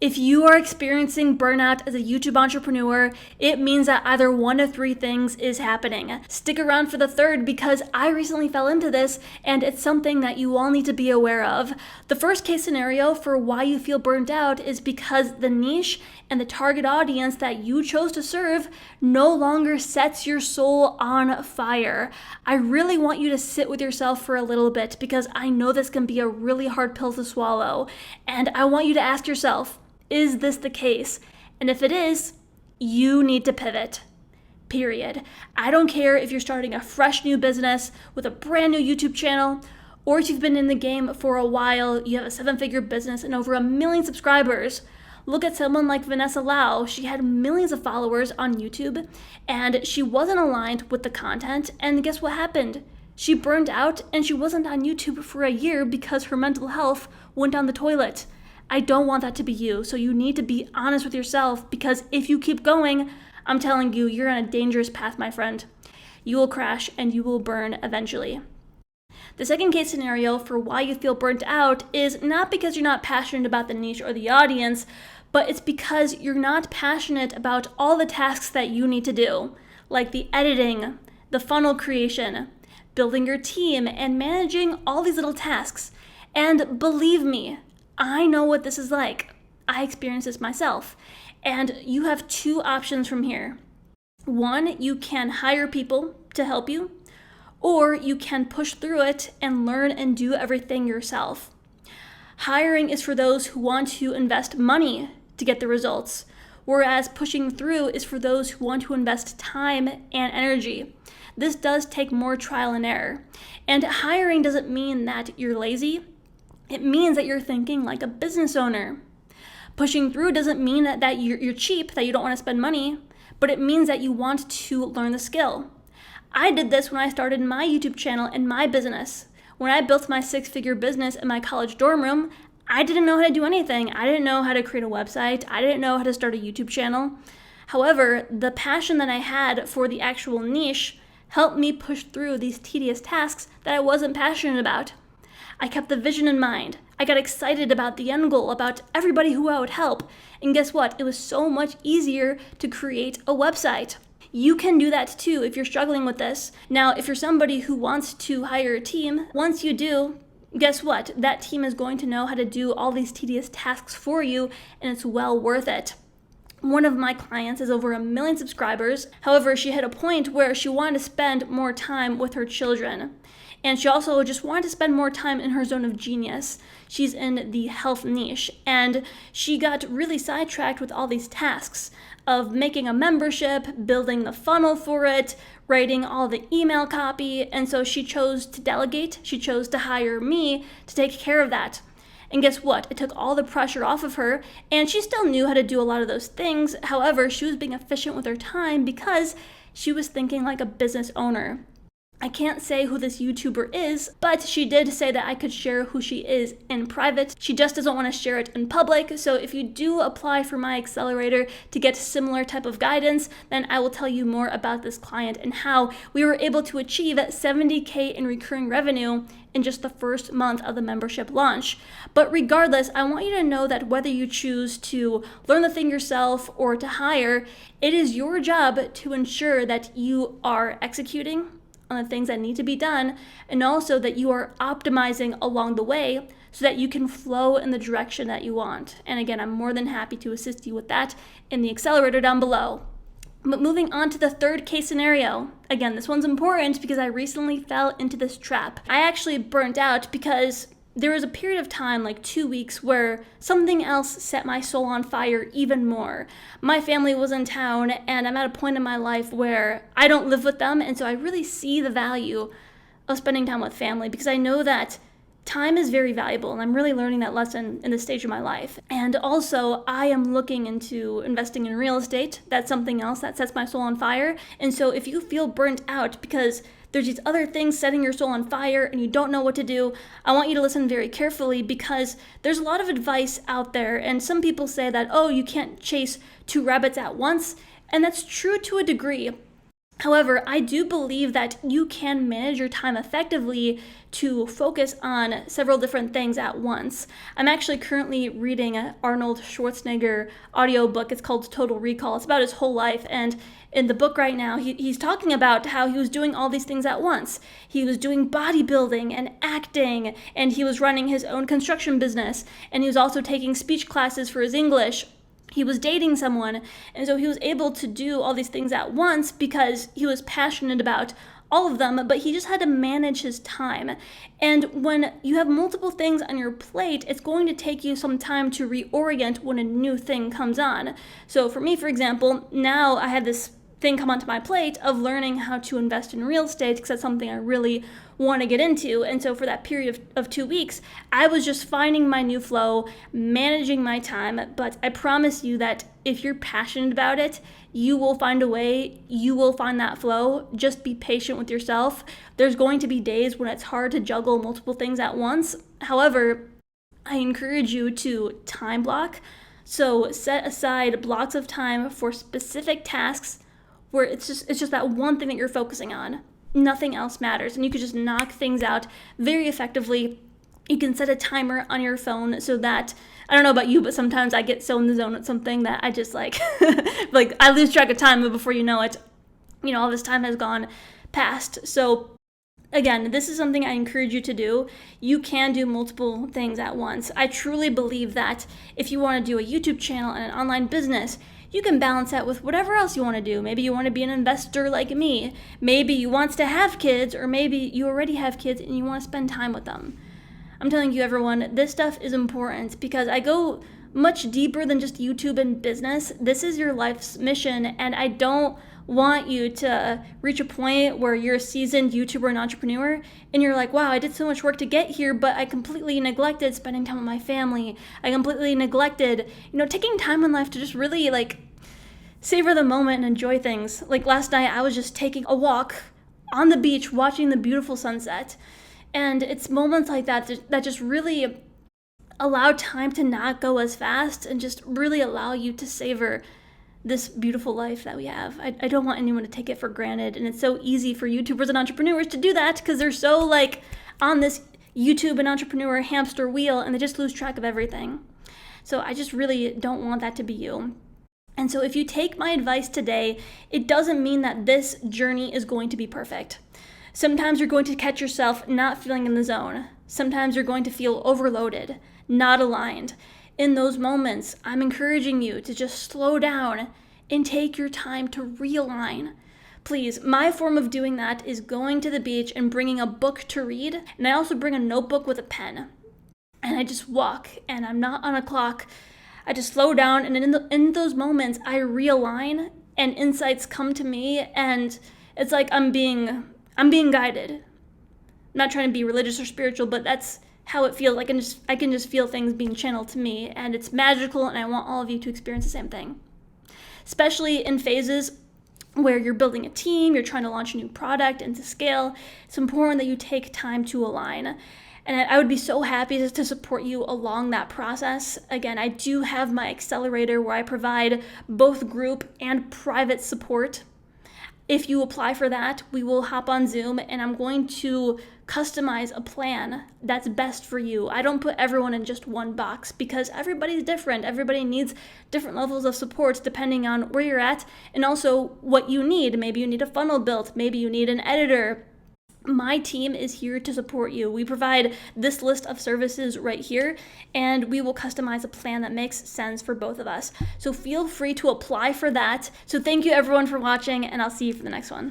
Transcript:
If you are experiencing burnout as a YouTube entrepreneur, it means that either one of three things is happening. Stick around for the third because I recently fell into this and it's something that you all need to be aware of. The first case scenario for why you feel burnt out is because the niche and the target audience that you chose to serve no longer sets your soul on fire. I really want you to sit with yourself for a little bit because I know this can be a really hard pill to swallow. And I want you to ask yourself, is this the case? And if it is, you need to pivot. Period. I don't care if you're starting a fresh new business with a brand new YouTube channel, or if you've been in the game for a while, you have a 7-figure business and over 1 million subscribers. Look at someone like Vanessa Lau. She had millions of followers on YouTube, and she wasn't aligned with the content, and guess what happened? She burned out, and she wasn't on YouTube for a year because her mental health went down the toilet. I don't want that to be you, so you need to be honest with yourself because if you keep going, I'm telling you, you're on a dangerous path, my friend. You will crash and you will burn eventually. The second case scenario for why you feel burnt out is not because you're not passionate about the niche or the audience, but it's because you're not passionate about all the tasks that you need to do, like the editing, the funnel creation, building your team, and managing all these little tasks. And believe me, I know what this is like. I experienced this myself. And you have two options from here. One, you can hire people to help you, or you can push through it and learn and do everything yourself. Hiring is for those who want to invest money to get the results, whereas pushing through is for those who want to invest time and energy. This does take more trial and error. And hiring doesn't mean that you're lazy. It means that you're thinking like a business owner. Pushing through doesn't mean that you're cheap, that you don't want to spend money, but it means that you want to learn the skill. I did this when I started my YouTube channel and my business. When I built my 6-figure business in my college dorm room, I didn't know how to do anything. I didn't know how to create a website. I didn't know how to start a YouTube channel. However, the passion that I had for the actual niche helped me push through these tedious tasks that I wasn't passionate about. I kept the vision in mind. I got excited about the end goal, about everybody who I would help. And guess what? It was so much easier to create a website. You can do that too if you're struggling with this. Now, if you're somebody who wants to hire a team, once you do, guess what? That team is going to know how to do all these tedious tasks for you, and it's well worth it. One of my clients has over 1 million subscribers. However, she hit a point where she wanted to spend more time with her children. And she also just wanted to spend more time in her zone of genius. She's in the health niche, and she got really sidetracked with all these tasks of making a membership, building the funnel for it, writing all the email copy, and so she chose to delegate. She chose to hire me to take care of that. And guess what? It took all the pressure off of her, and she still knew how to do a lot of those things. However, she was being efficient with her time because she was thinking like a business owner. I can't say who this YouTuber is, but she did say that I could share who she is in private. She just doesn't want to share it in public. So if you do apply for my accelerator to get similar type of guidance, then I will tell you more about this client and how we were able to achieve $70K in recurring revenue in just the first month of the membership launch. But regardless, I want you to know that whether you choose to learn the thing yourself or to hire, it is your job to ensure that you are executing on the things that need to be done, and also that you are optimizing along the way so that you can flow in the direction that you want. And again, I'm more than happy to assist you with that in the accelerator down below. But moving on to the third case scenario. Again, this one's important because I recently fell into this trap. I actually burnt out because there was a period of time, like 2 weeks, where something else set my soul on fire even more. My family was in town, and I'm at a point in my life where I don't live with them, and so I really see the value of spending time with family because I know that time is very valuable, and I'm really learning that lesson in this stage of my life. And also, I am looking into investing in real estate. That's something else that sets my soul on fire. And so if you feel burnt out because there's these other things setting your soul on fire and you don't know what to do, I want you to listen very carefully because there's a lot of advice out there. And some people say that, oh, you can't chase 2 rabbits at once. And that's true to a degree. However, I do believe that you can manage your time effectively to focus on several different things at once. I'm actually currently reading an Arnold Schwarzenegger audiobook. It's called Total Recall. It's about his whole life. And in the book right now, he's talking about how he was doing all these things at once. He was doing bodybuilding and acting, and he was running his own construction business, and he was also taking speech classes for his English. He was dating someone, and so he was able to do all these things at once because he was passionate about all of them, but he just had to manage his time. And when you have multiple things on your plate, it's going to take you some time to reorient when a new thing comes on. So for me, for example, now I had this thing come onto my plate of learning how to invest in real estate, because that's something I really want to get into. And so for that period of 2 weeks, I was just finding my new flow, managing my time. But I promise you that if you're passionate about it, you will find a way, you will find that flow. Just be patient with yourself. There's going to be days when it's hard to juggle multiple things at once. However, I encourage you to time block. So set aside blocks of time for specific tasks where it's just that one thing that you're focusing on. Nothing else matters, and you can just knock things out very effectively. You can set a timer on your phone so that, I don't know about you, but sometimes I get so in the zone with something that I just like I lose track of time, but before you know it, all this time has gone past. So again, this is something I encourage you to do. You can do multiple things at once. I truly believe that if you want to do a YouTube channel and an online business, you can balance that with whatever else you want to do. Maybe you want to be an investor like me. Maybe you want to have kids, or maybe you already have kids and you want to spend time with them. I'm telling you, everyone, this stuff is important because I go much deeper than just YouTube and business. This is your life's mission, and I don't want you to reach a point where you're a seasoned YouTuber and entrepreneur and you're like, wow, I did so much work to get here, but I completely neglected spending time with my family. I completely neglected, taking time in life to just really savor the moment and enjoy things. Like last night, I was just taking a walk on the beach, watching the beautiful sunset. And it's moments like that that just really allow time to not go as fast and just really allow you to savor this beautiful life that we have. I don't want anyone to take it for granted. And it's so easy for YouTubers and entrepreneurs to do that because they're so on this YouTube and entrepreneur hamster wheel, and they just lose track of everything. So I just really don't want that to be you. And so if you take my advice today, it doesn't mean that this journey is going to be perfect. Sometimes you're going to catch yourself not feeling in the zone. Sometimes you're going to feel overloaded, not aligned. In those moments, I'm encouraging you to just slow down and take your time to realign. Please, my form of doing that is going to the beach and bringing a book to read. And I also bring a notebook with a pen. And I just walk, and I'm not on a clock. I just slow down, and in those moments, I realign, and insights come to me, and it's like I'm being guided. I'm not trying to be religious or spiritual, but that's how it feels. I can just feel things being channeled to me, and it's magical, and I want all of you to experience the same thing. Especially in phases where you're building a team, you're trying to launch a new product and to scale, it's important that you take time to align. And I would be so happy to support you along that process. Again, I do have my accelerator where I provide both group and private support. If you apply for that, we will hop on Zoom and I'm going to customize a plan that's best for you. I don't put everyone in just one box because everybody's different. Everybody needs different levels of support depending on where you're at and also what you need. Maybe you need a funnel built. Maybe you need an editor. My team is here to support you. We provide this list of services right here, and we will customize a plan that makes sense for both of us. So feel free to apply for that. So thank you everyone for watching, and I'll see you for the next one.